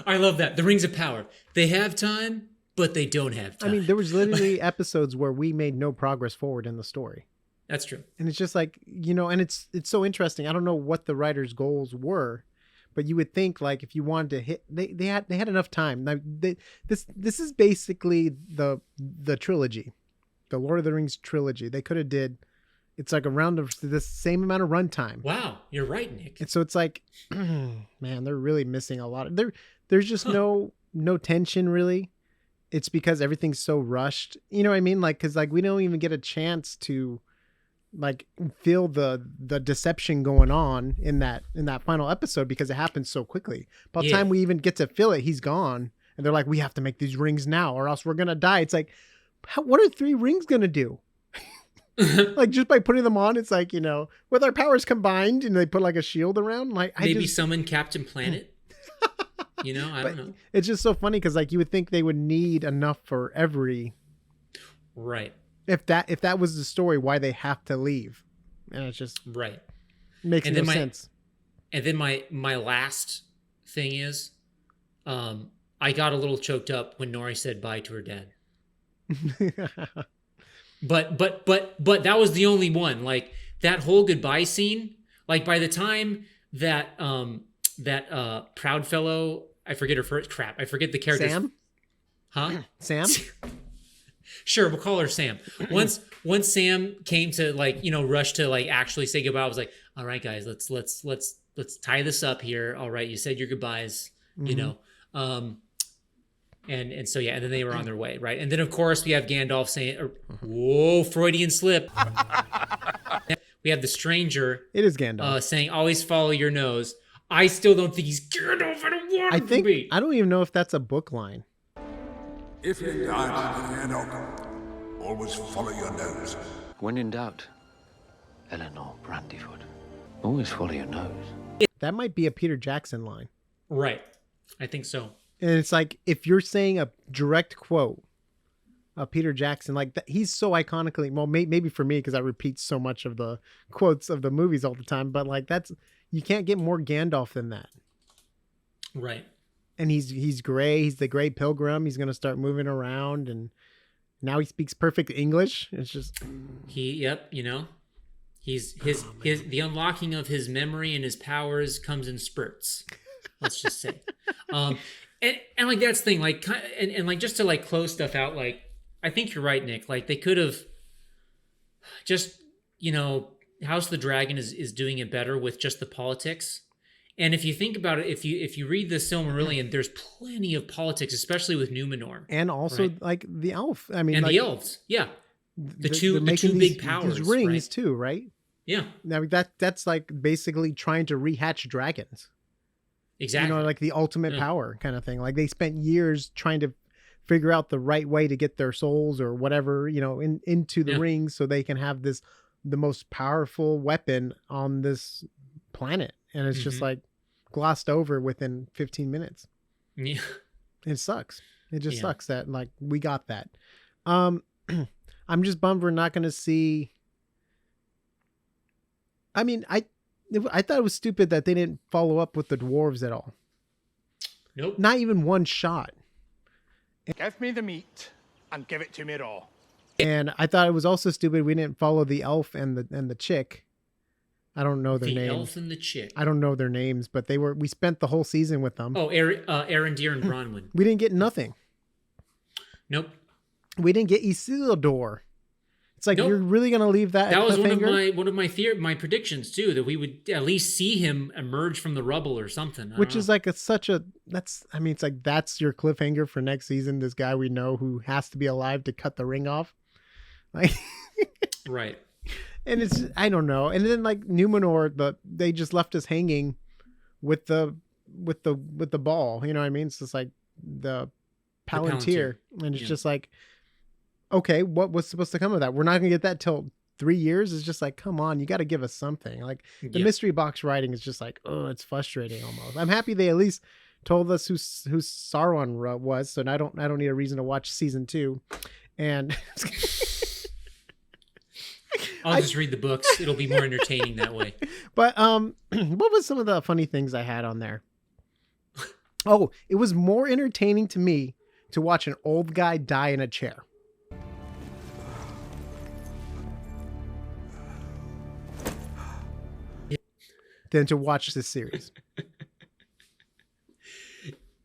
I love that. The Rings of Power. They have time, but they don't have time. I mean, there was literally episodes where we made no progress forward in the story. That's true. And it's just like, and it's so interesting. I don't know what the writer's goals were, but you would think, like, if you wanted to hit, they had enough time. Now, this is basically the trilogy, the Lord of the Rings trilogy. They could have did, it's like around this same amount of runtime. Wow, you're right, Nick. And so it's like, man, they're really missing a lot. There's just no tension really. It's because everything's so rushed. You know what I mean? Like, because like we don't even get a chance to like feel the deception going on in that final episode because it happens so quickly. By the time we even get to feel it, he's gone, and they're like, we have to make these rings now or else we're gonna die. It's like, what are 3 rings gonna do? Like, just by putting them on, it's like, with our powers combined, and they put like a shield around, like maybe summon Captain Planet. I don't know. It's just so funny because like you would think they would need enough for every. Right. If that was the story, why they have to leave, and it's just makes no sense. And then my last thing is, I got a little choked up when Nori said bye to her dad. but that was the only one. Like, that whole goodbye scene. Like, by the time that proud fellow, I forget her first crap. I forget the character. Sam. Huh? Sam. Sure, we'll call her Sam. Once Sam came to rush to actually say goodbye, I was like, all right, guys, let's tie this up here. All right, you said your goodbyes, and so and then they were on their way, right? And then of course we have Gandalf saying, "Whoa, Freudian slip." We have the stranger. It is Gandalf saying, "Always follow your nose." I still don't think he's Gandalf. I don't want him to be. I don't even know if that's a book line. If in doubt, Enoch, always follow your nose. When in doubt, Eleanor Brandyfoot, always follow your nose. That might be a Peter Jackson line. Right. I think so. And it's like, if you're saying a direct quote of Peter Jackson, like that, he's so iconically, well, maybe for me, because I repeat so much of the quotes of the movies all the time, but like you can't get more Gandalf than that. Right. And he's gray. He's the gray pilgrim. He's going to start moving around, and now he speaks perfect English. It's just he's the unlocking of his memory and his powers comes in spurts. Let's just say, and like that's the thing, like, and like just to like close stuff out. Like, I think you're right, Nick. Like, they could have just House of the Dragon is doing it better with just the politics. And if you think about it, if you read the Silmarillion, there's plenty of politics, especially with Numenor, and also like the elf. I mean, and like, the elves, the two big powers, these rings right? too, right? Yeah. Now that's like basically trying to rehatch dragons. Exactly. Like the ultimate power kind of thing. Like, they spent years trying to figure out the right way to get their souls or whatever, into the rings so they can have the most powerful weapon on this planet. And it's just like glossed over within 15 minutes. Yeah. It sucks. It just sucks that like we got that. I'm just bummed we're not going to see. I mean, I thought it was stupid that they didn't follow up with the dwarves at all. Nope. Not even one shot. Give me the meat and give it to me raw. And I thought it was also stupid we didn't follow the elf and the chick. I don't know their names. The elf and the chick. I don't know their names, but we spent the whole season with them. Oh, Arendir and Bronwyn. We didn't get nothing. Nope. We didn't get Isildur. It's like, you're really going to leave that? That was one of my predictions too, that we would at least see him emerge from the rubble or something. Which is like it's like that's your cliffhanger for next season. This guy we know who has to be alive to cut the ring off. Like, right. And it's, I don't know. And then like Numenor, they just left us hanging with the ball. You know what I mean? It's just like the Palantir. And it's just like, okay, what was supposed to come of that? We're not going to get that till 3 years. It's just like, come on, you got to give us something. Like, the mystery box writing is just like, oh, it's frustrating almost. I'm happy they at least told us who Sauron was, so I don't need a reason to watch season 2. And I'll just read the books. It'll be more entertaining that way. But what was some of the funny things I had on there? Oh, it was more entertaining to me to watch an old guy die in a chair. Than to watch this series.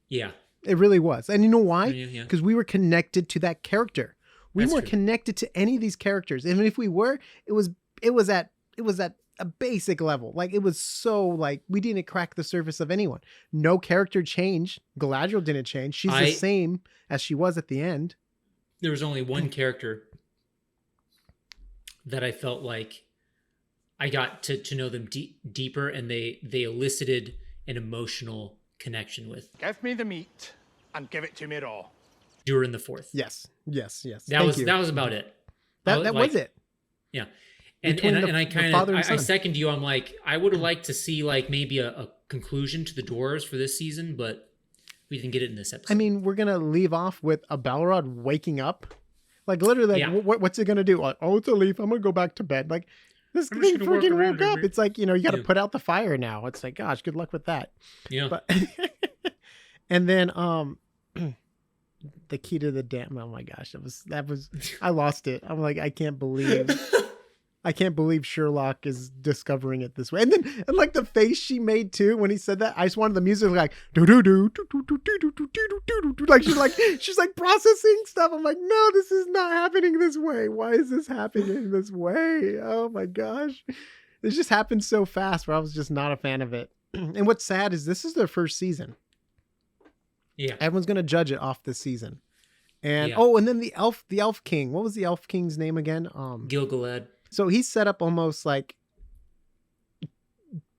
Yeah. It really was. And you know why? Yeah. Because we were connected to that character. We weren't connected to any of these characters. Even if we were, it was at a basic level. Like, it was so, like, we didn't crack the surface of anyone. No character changed. Galadriel didn't change. She's the same as she was at the end. There was only one character that I felt like I got to know them deeper, and they elicited an emotional connection with. Give me the meat and give it to me raw. During the fourth. Yes. That was about it. That was it. Yeah. And I second you. I'm like, I would have liked to see like maybe a conclusion to the Dwarves for this season, but we didn't get it in this episode. I mean, we're going to leave off with a Balrog waking up. Like, literally, like, what's it going to do? Like, oh, it's a leaf. I'm going to go back to bed. Like, this thing freaking woke up. It's like, you got to put out the fire now. It's like, gosh, good luck with that. Yeah. But, and then, the key to the dam. Oh my gosh, that was I lost it. I'm like, I can't believe Sherlock is discovering it this way. And then like the face she made too when he said that, I just wanted the music like do do do do do do do do do do, like she's like processing stuff. I'm like, no, this is not happening this way. Why is this happening this way? Oh my gosh, it just happened so fast where I was just not a fan of it. And what's sad is this is their first season. Yeah, everyone's gonna judge it off this season, and and then the elf king. What was the elf king's name again? Gil-galad. So he's set up almost like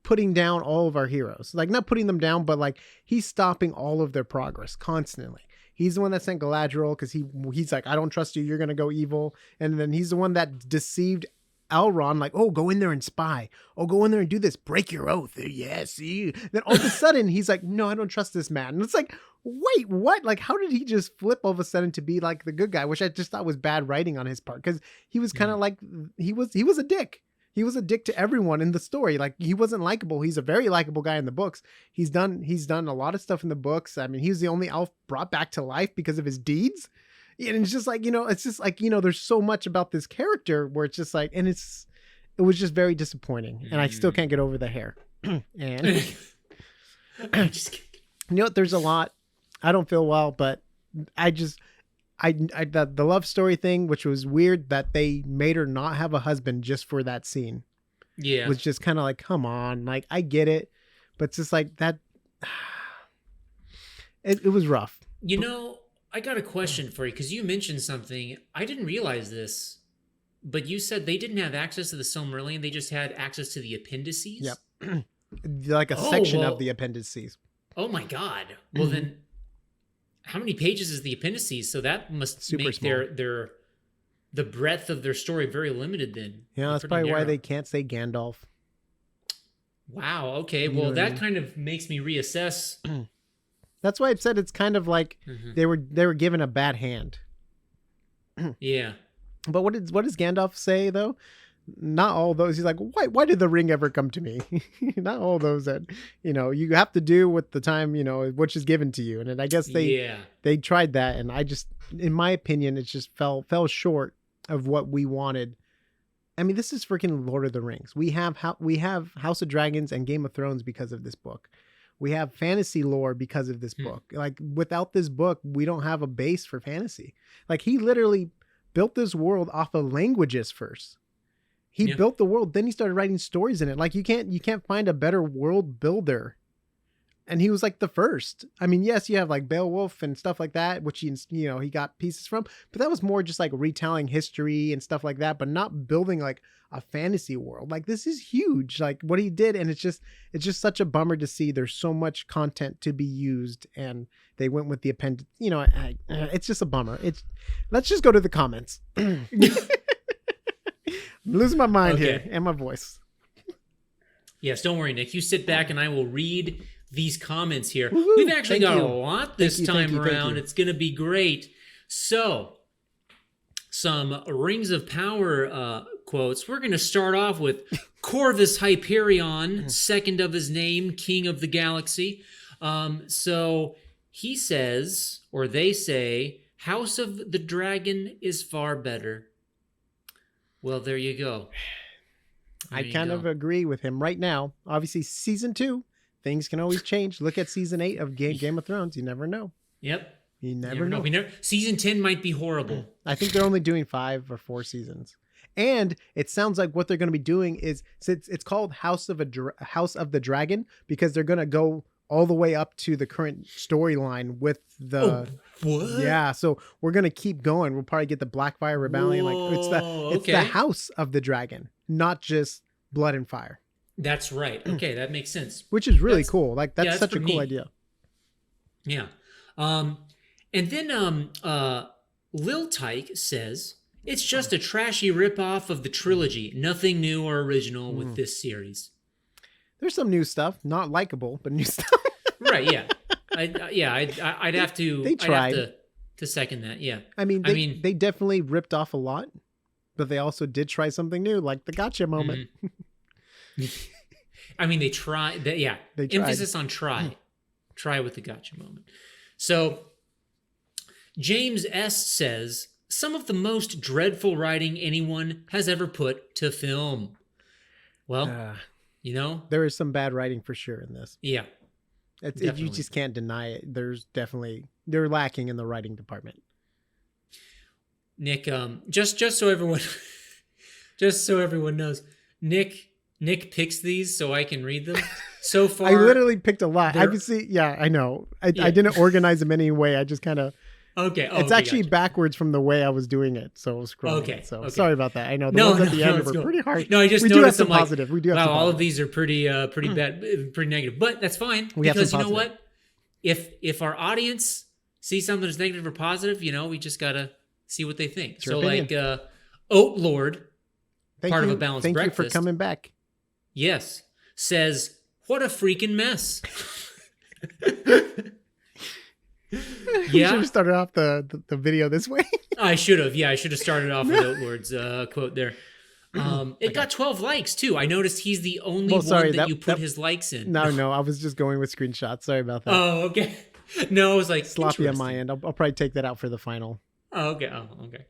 putting down all of our heroes, like not putting them down, but like he's stopping all of their progress constantly. He's the one that sent Galadriel because he's like, I don't trust you. You're gonna go evil, and then he's the one that deceived Elrond, like, oh, go in there and spy. Oh, go in there and do this. Break your oath. Yes. Then all of a sudden, he's like, no, I don't trust this man. And it's like, wait, what? Like, how did he just flip all of a sudden to be like the good guy? Which I just thought was bad writing on his part, because he was kind of like, he was a dick. He was a dick to everyone in the story. Like, he wasn't likable. He's a very likable guy in the books. He's done a lot of stuff in the books. I mean, he was the only elf brought back to life because of his deeds. And it's just like, there's so much about this character where it's just like, and it was just very disappointing. And I still can't get over the hair. And there's a lot. I don't feel well, but the love story thing, which was weird that they made her not have a husband just for that scene. Yeah. Was just kind of like, come on, like, I get it, but it's just like that. It was rough. I got a question for you, because you mentioned something. I didn't realize this, but you said they didn't have access to the Silmarillion. They just had access to the appendices? Yep. Like a section of the appendices. Oh my God. Well, then how many pages is the appendices? So that must make their the breadth of their story very limited then. Yeah, that's probably why they can't say Gandalf. Wow. Okay. Well, that kind of makes me reassess. That's why I said it's kind of like they were given a bad hand. Yeah. But what does Gandalf say though? Not all those. He's like, why did the ring ever come to me? Not all those that, you have to do with the time, which is given to you. And I guess they tried that. And I just, in my opinion, it just fell short of what we wanted. I mean, this is freaking Lord of the Rings. We have House of Dragons and Game of Thrones because of this book. We have fantasy lore because of this book. Like, without this book, we don't have a base for fantasy. Like, he literally built this world off of languages first. He built the world, then he started writing stories in it. Like, you can't find a better world builder. And he was like the first. I mean, yes, you have like Beowulf and stuff like that, which he got pieces from, but that was more just like retelling history and stuff like that, but not building like a fantasy world. Like, this is huge, like what he did, and it's just such a bummer to see there's so much content to be used, and they went with the appendix. It's just a bummer. Let's just go to the comments. I'm losing my mind here and my voice. Yes, don't worry, Nick. You sit back and I will read these comments here. Woo-hoo. We've actually Thank got you. a lot this Thank time you. around. It's going to be great. So, some Rings of Power quotes. We're going to start off with Corvus Hyperion, second of his name, king of the galaxy. So he says, or they say, House of the Dragon is far better. Well, there you go. I kind of agree with him right now. Obviously, season 2, things can always change. Look at season 8 of Game of Thrones. You never know. Yep. You never know. Season 10 might be horrible. I think they're only doing 5 or 4 seasons. And it sounds like what they're going to be doing is it's called House of the Dragon because they're going to go all the way up to the current storyline with the what? Yeah, so we're going to keep going. We'll probably get the Blackfire Rebellion. Whoa, It's the House of the Dragon, not just Blood and Fire. That's right. Okay, that makes sense. Which is really cool. Like that's such a cool neat. idea. Yeah. And then Lil Tyke says, it's just a trashy ripoff of the trilogy. Nothing new or original with this series. There's some new stuff, not likable, but new stuff. Right, yeah. I'd have to They tried. I'd have to second that, yeah. I mean, they definitely ripped off a lot, but they also did try something new, like the gotcha moment. I mean, they tried. They tried. Emphasis on try. Try with the gotcha moment. So, James S. says, some of the most dreadful writing anyone has ever put to film. Well, there is some bad writing for sure in this. Yeah. You just can't deny it. They're lacking in the writing department. Nick, just so everyone knows, Nick picks these so I can read them. So far, I literally picked a lot. I know. I didn't organize them any way. I just kind of. Okay. It's actually backwards from the way I was doing it, so I was scrolling. Okay. So sorry about that. I know the ones at the end were pretty hard. No, I just we noticed do have some them positive. We do have some all positive. of these are pretty bad, pretty negative, but that's fine because you know what? If our audience sees something that's negative or positive, we just gotta see what they think. So like Oat Lord, part of a balanced breakfast. Thank you for coming back. Yes, says what a freaking mess. You should have started off the video this way. I should have. Yeah, I should have started off with Oatlord's quote there. It got 12 likes too. I noticed he's the only one that you put his likes in. No, I was just going with screenshots. Sorry about that. Oh, okay. No, it was like sloppy on my end. I'll probably take that out for the final. Oh, okay.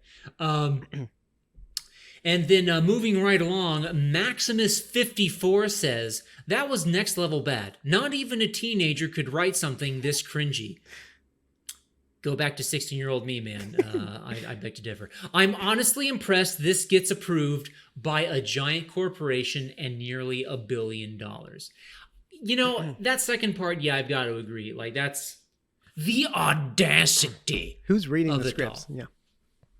And then moving right along, Maximus54 says, that was next level bad. Not even a teenager could write something this cringy. Go back to 16-year-old me, man. I beg to differ. I'm honestly impressed this gets approved by a giant corporation and nearly $1 billion. That second part, yeah, I've got to agree. Like, that's the audacity. Who's reading the scripts? Yeah.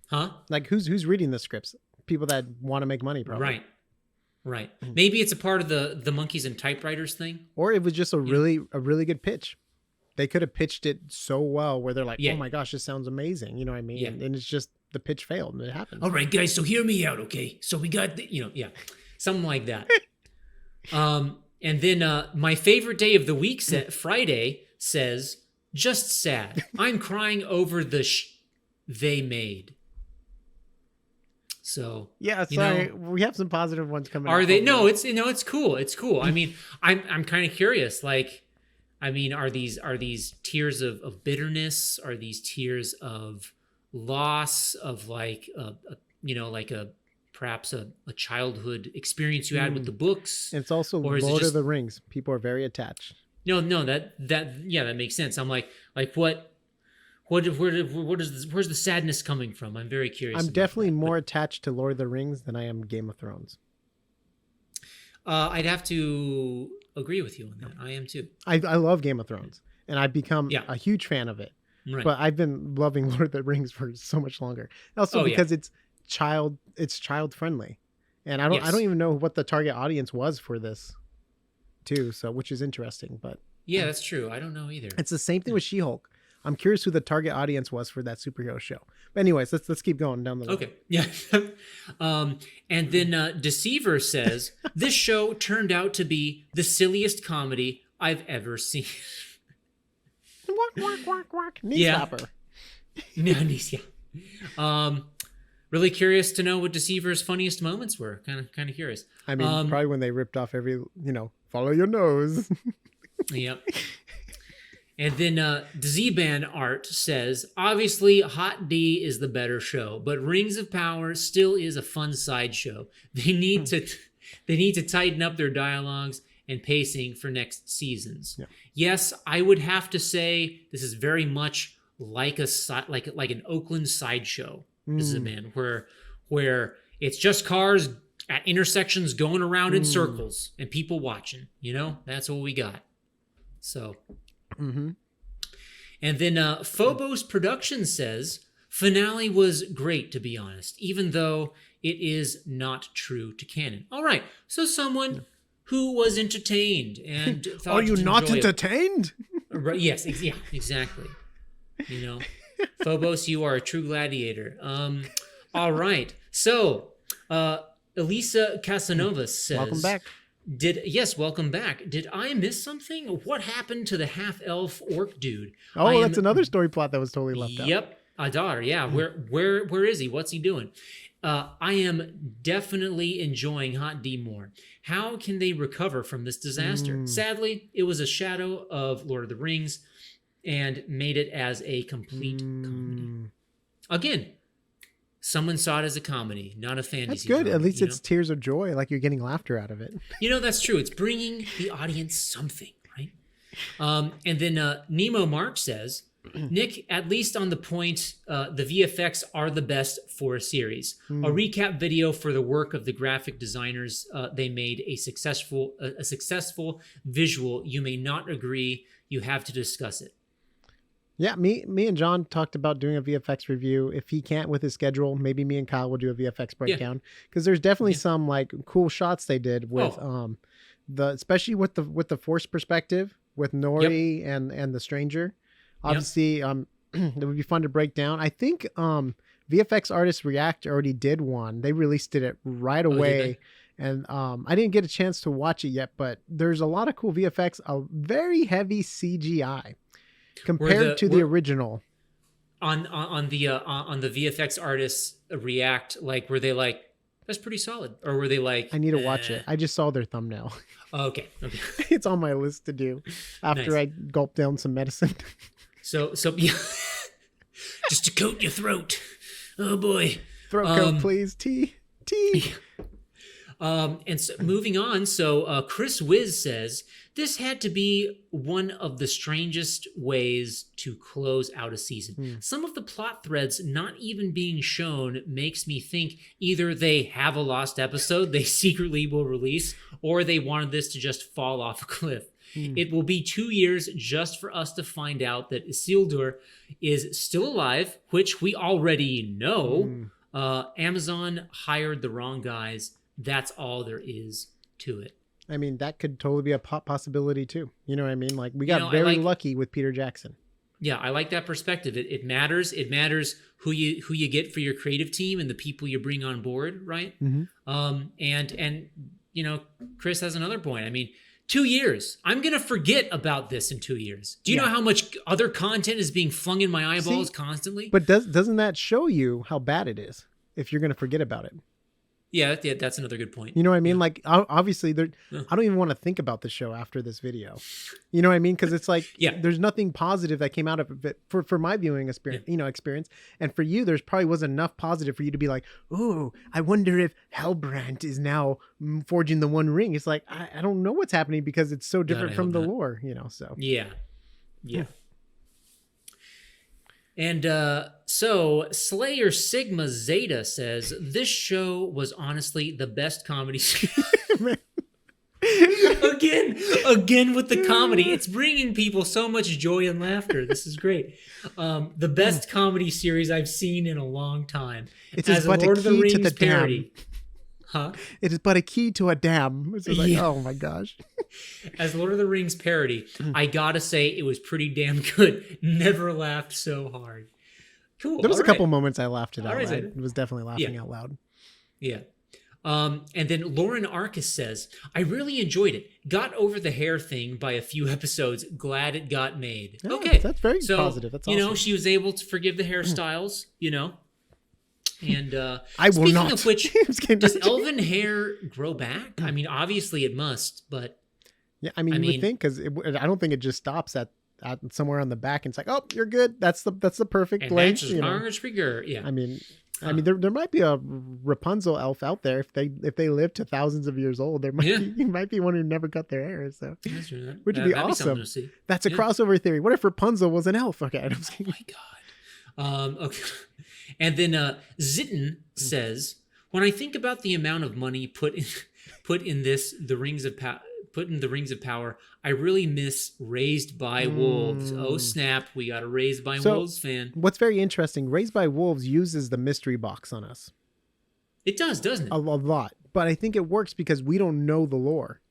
Huh? Like, who's reading the scripts? People that want to make money, probably. Right. Maybe it's a part of the monkeys and typewriters thing. Or it was just a really good pitch. They could have pitched it so well where they're like, oh my gosh, this sounds amazing. You know what I mean? Yeah. And it's just the pitch failed and it happened. All right, guys. So hear me out. Okay. So we got, something like that. And then my favorite day of the week, Friday, says, just sad. I'm crying over the they made. So yeah, sorry, we have some positive ones coming. Are they? No, it's cool. It's cool. I mean, I'm kind of curious. Like, I mean, are these tears of bitterness? Are these tears of loss of perhaps a childhood experience you had with the books? It's also Lord of the Rings. People are very attached. No, that makes sense. I'm like what? Where's the sadness coming from? I'm very curious. I'm definitely more attached to Lord of the Rings than I am Game of Thrones. I'd have to agree with you on that. I am too. I love Game of Thrones, and I've become a huge fan of it. Right. But I've been loving Lord of the Rings for so much longer. Also because it's child friendly, and I don't even know what the target audience was for this, too. So which is interesting, but yeah, that's true. I don't know either. It's the same thing with She-Hulk. I'm curious who the target audience was for that superhero show. But anyways, let's keep going down the road. Okay. Yeah. And then Deceiver says, this show turned out to be the silliest comedy I've ever seen. Knee slapper. No, knees, yeah. Really curious to know what Deceiver's funniest moments were. Kind of curious. I mean, probably when they ripped off every, follow your nose. Yep. And then Z-Band Art says, obviously Hot D is the better show, but Rings of Power still is a fun sideshow. They need to tighten up their dialogues and pacing for next seasons. Yeah. Yes, I would have to say this is very much like an Oakland sideshow. Z-Band, where it's just cars at intersections going around in circles and people watching. That's what we got. So, and then Phobos Productions says finale was great, to be honest, even though it is not true to canon. All right, so someone who was entertained and thought are you not entertained? Right? Yes, yeah, exactly. Phobos, you are a true gladiator. All right, so Elisa Casanovas says, "Welcome back." Welcome back. Did I miss something? What happened to the half-elf orc dude? Oh, that's another story plot that was totally left out. Yep, Adar. Yeah, where is he? What's he doing? I am definitely enjoying Hot D more. How can they recover from this disaster? Sadly, it was a shadow of Lord of the Rings and made it as a complete comedy. Again, someone saw it as a comedy, not a fantasy. That's good. Comedy, at least it's tears of joy, like you're getting laughter out of it. That's true. It's bringing the audience something, right? And then Nemo Mark says, Nick, at least on the point, the VFX are the best for a series. A recap video for the work of the graphic designers. They made a successful visual. You may not agree. You have to discuss it. Yeah, me and John talked about doing a VFX review. If he can't with his schedule, maybe me and Kyle will do a VFX breakdown, because there's definitely some like cool shots they did with especially with the Force perspective with Nori and the Stranger. Obviously, it would be fun to break down. I think VFX Artists React already did one. They released it right away. And I didn't get a chance to watch it yet, but there's a lot of cool VFX, a very heavy CGI compared to the original. On the VFX Artists React, like, were they like, that's pretty solid, or were they like, I need to watch it? I just saw their thumbnail. Oh, okay. It's on my list to do after I gulp down some medicine. So yeah. Just to coat your throat. Oh boy. Throat coat, please. Tea. And so moving on, so Chris Wiz says, this had to be one of the strangest ways to close out a season. Some of the plot threads not even being shown makes me think either they have a lost episode they secretly will release, or they wanted this to just fall off a cliff. It will be 2 years just for us to find out that Isildur is still alive, which we already know. Amazon hired the wrong guys. That's all there is to it. I mean, that could totally be a possibility too. You know what I mean? Like, we got very lucky with Peter Jackson. Yeah, I like that perspective. It matters. It matters who you get for your creative team and the people you bring on board, right? And Chris has another point. I mean, 2 years. I'm gonna forget about this in 2 years. Do you know how much other content is being flung in my eyeballs constantly? But doesn't that show you how bad it is if you're gonna forget about it? Yeah, that's another good point. You know what I mean? Like, obviously, I don't even want to think about the show after this video. You know what I mean? Because it's like, there's nothing positive that came out of it for my viewing experience. Experience, and for you, there's probably wasn't enough positive for you to be like, "Oh, I wonder if Halbrand is now forging the One Ring." It's like, I don't know what's happening because it's so different from the lore. So yeah. And so Slayer Sigma Zeta says, this show was honestly the best comedy again with the comedy. It's bringing people so much joy and laughter. This is great. The best comedy series I've seen in a long time. It's as but Lord a key of the Rings to the parody. Dam. Huh? It is but a key to a dam. It's like, oh my gosh. As Lord of the Rings parody, I gotta say it was pretty damn good. Never laughed so hard. Cool. There was a couple moments I laughed it out loud. I was definitely laughing out loud. Yeah. And then Lauren Arcus says, I really enjoyed it. Got over the hair thing by a few episodes. Glad it got made. Yeah, okay. That's very positive. That's awesome. She was able to forgive the hairstyles, And I will not. Speaking of which, does elven hair grow back? I mean, obviously it must, but... Yeah, I mean, you would think, because I don't think it just stops at somewhere on the back and it's like, oh, you're good. That's the perfect length. Yeah. I mean, there might be a Rapunzel elf out there if they live to thousands of years old. There might be one who never cut their hair. So, which would be awesome. That's a crossover theory. What if Rapunzel was an elf? Okay, I don't. Oh my god. Okay, and then Zitten says, when I think about the amount of money put in the Rings of Power, I really miss Raised by Wolves. Oh snap, we got a Raised by Wolves fan. What's very interesting, Raised by Wolves uses the mystery box on us. It does, doesn't it? A lot. But I think it works because we don't know the lore.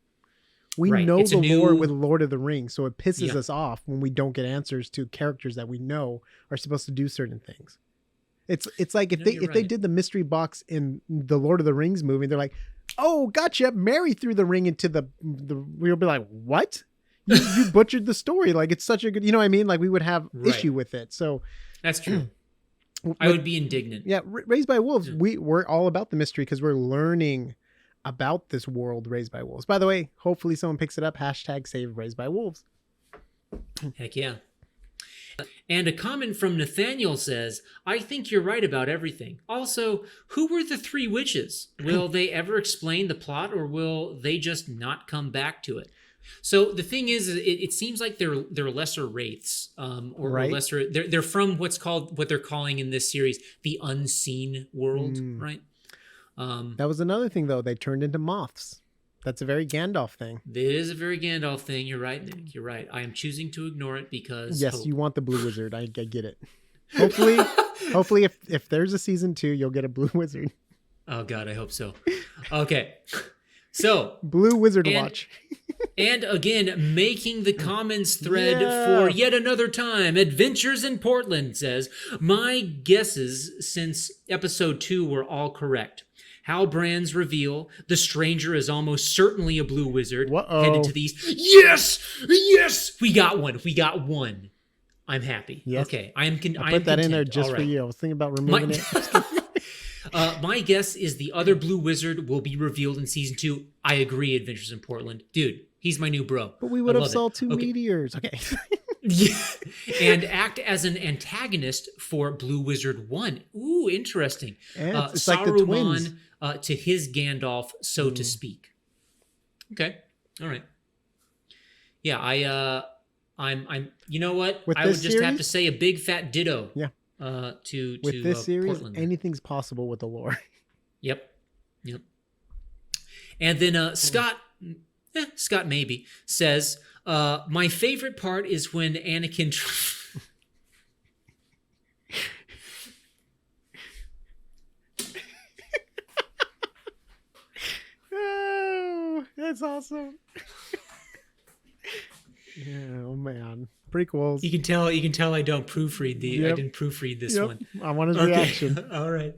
We know the lore with Lord of the Rings, so it pisses us off when we don't get answers to characters that we know are supposed to do certain things. It's like if they did the mystery box in the Lord of the Rings movie, they're like, oh, gotcha. Mary threw the ring into the we'll be like, what? You butchered the story. Like, it's such a good, you know what I mean? Like, we would have issue with it. So that's true. I would be indignant. Yeah. Raised by Wolves. We're all about the mystery because we're learning about this world Raised by Wolves. By the way, hopefully someone picks it up. # save Raised by Wolves. Heck yeah. And a comment from Nathaniel says, I think you're right about everything. Also, who were the three witches? Will they ever explain the plot, or will they just not come back to it? So the thing is, it seems like they're lesser wraiths, or lesser. They're from what they're calling in this series the unseen world, right? That was another thing, though. They turned into moths. That's a very Gandalf thing. It is a very Gandalf thing. You're right, Nick. You're right. I am choosing to ignore it because... Yes, you want the blue wizard. I get it. Hopefully if there's a season 2, you'll get a blue wizard. Oh, God, I hope so. Okay. So... Blue wizard watch. And again, making the comments thread for yet another time. Adventures in Portland says, my guesses since episode 2 were all correct. Halbrand's reveal, the stranger is almost certainly a blue wizard. Headed to these. Yes! We got one. I'm happy. Yes. Okay. I put that content. In there just for you. I was thinking about removing it. My guess is the other blue wizard will be revealed in season 2. I agree, Adventures in Portland. Dude, he's my new bro. But we would have saw 2 meteors. Okay. Yeah. And act as an antagonist for Blue Wizard 1. Ooh, interesting. It's Saruman, like the twins. To his Gandalf, so to speak. Okay. All right. Yeah, I'm you know what? I would just have to say a big fat ditto. Yeah. To this series, Portland. anything's possible with the lore. Yep. And then Scott maybe says, my favorite part is when Anakin Oh, that's awesome. Yeah, oh man. Prequels. You can tell I don't proofread I didn't proofread this one. I want his reaction. All right.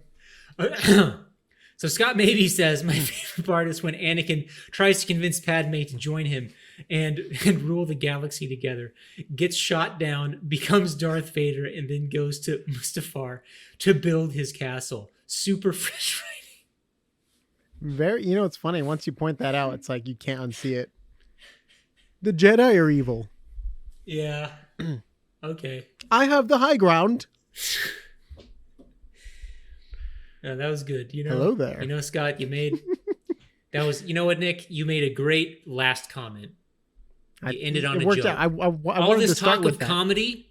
So Scott maybe says, my favorite part is when Anakin tries to convince Padme to join him and rule the galaxy together, gets shot down, becomes Darth Vader, and then goes to Mustafar to build his castle. Super fresh writing. It's funny. Once you point that out, it's like you can't unsee it. The Jedi are evil. Yeah. Okay. I have the high ground. No, that was good. Hello there. Scott, you made that was. You know what, Nick? You made a great last comment. You ended on a joke. All this talk of comedy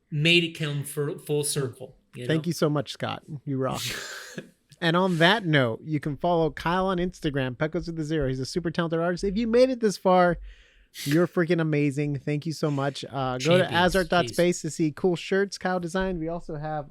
made it come full circle. Thank you so much, Scott. You rock. And on that note, you can follow Kyle on Instagram, Pecos with the Zero. He's a super talented artist. If you made it this far, you're freaking amazing. Thank you so much. Go to AsArt.space to see cool shirts Kyle designed. We also have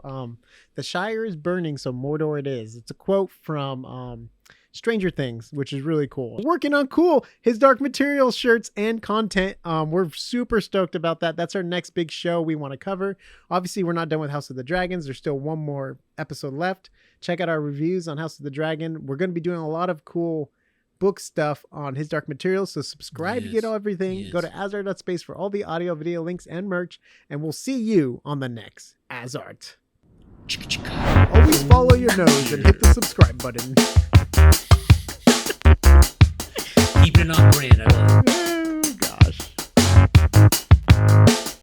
The Shire is Burning, so Mordor it is. It's a quote from Stranger Things, which is really cool. Working on cool His Dark Materials shirts and content. We're super stoked about that. That's our next big show we want to cover. Obviously, we're not done with House of the Dragons. There's still one more episode left. Check out our reviews on House of the Dragon. We're going to be doing a lot of cool book stuff on His Dark Materials, so subscribe to get everything. Go to AsArt.space for all the audio, video links, and merch, and we'll see you on the next AsArt. Always follow your nose and hit the subscribe button. Keep it on brand, I love it.